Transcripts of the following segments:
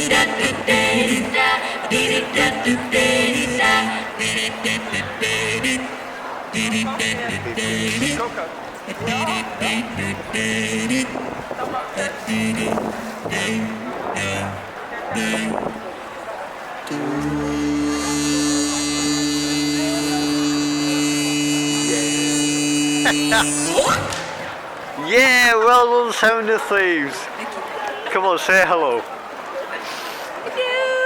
Da Yeah, well done, Sound of Thieves. Come on, say hello.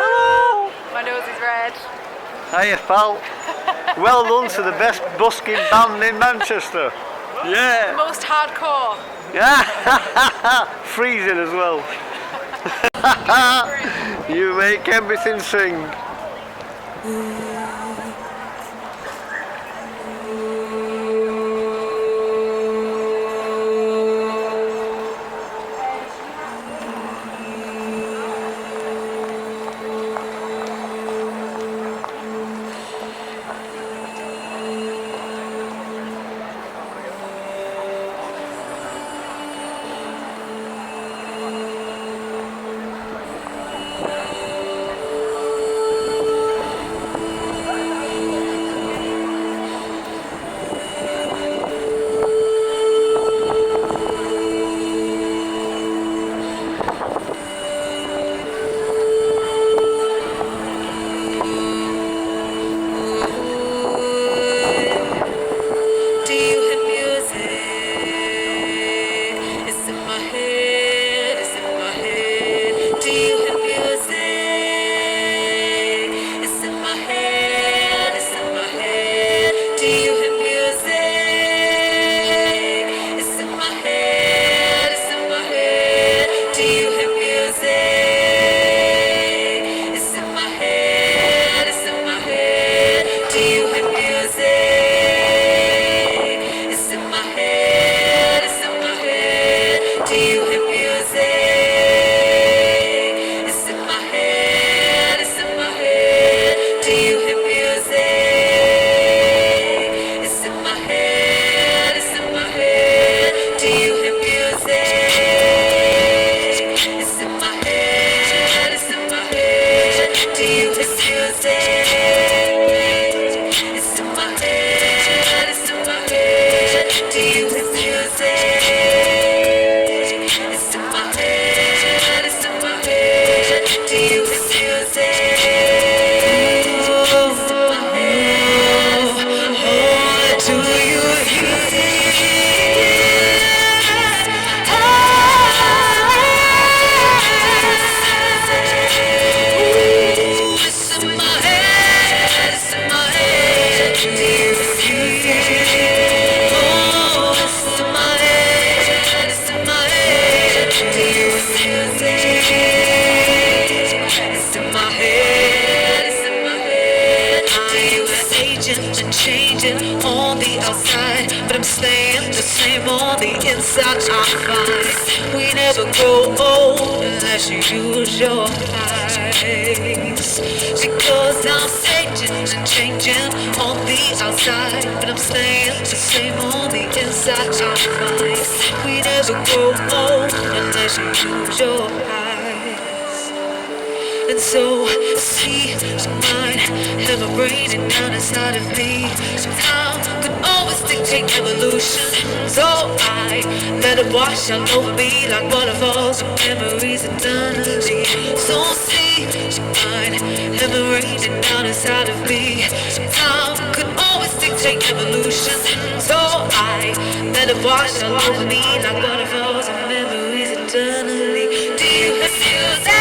Hello. My nose is red. Hiya, pal. Well done to the best busking band in Manchester. Yeah. Most hardcore. Yeah. Freezing as well. You make everything sing. Inside our fight, we never grow old unless you use your eyes. Because I'm changing and changing on the outside, but I'm staying the same on the inside. Our fight, we never grow old unless you use your eyes. And so, see mine, have a brain and down inside of me. Time could always dictate evolution. So I let it wash all over me like waterfalls of memories eternally. So see mine, have a brain and down inside of me. Time could always dictate evolution. So I let it wash all over me like waterfalls of memories eternally. Do you refuse that?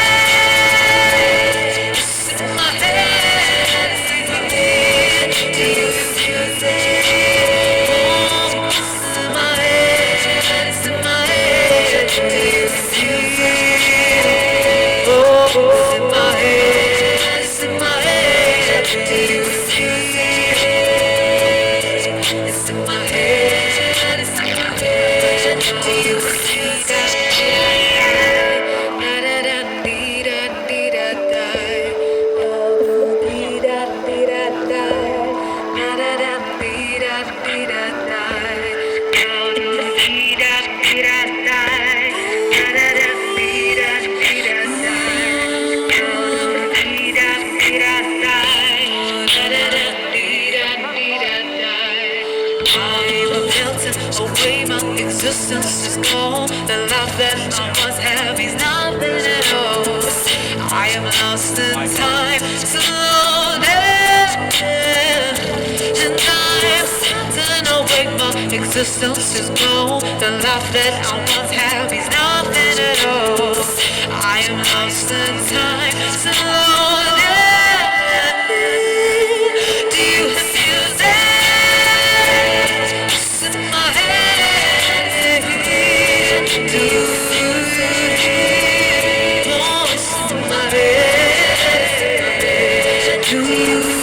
Do you see that? existence is gone. The life that I once have is nothing at all. I am lost in time, slowly, and I'm certain awake. My existence is gone. The life that I once have is nothing at all. I am lost in time, slowly. Do you feel that? In my head, do you feel voice in my head? Do you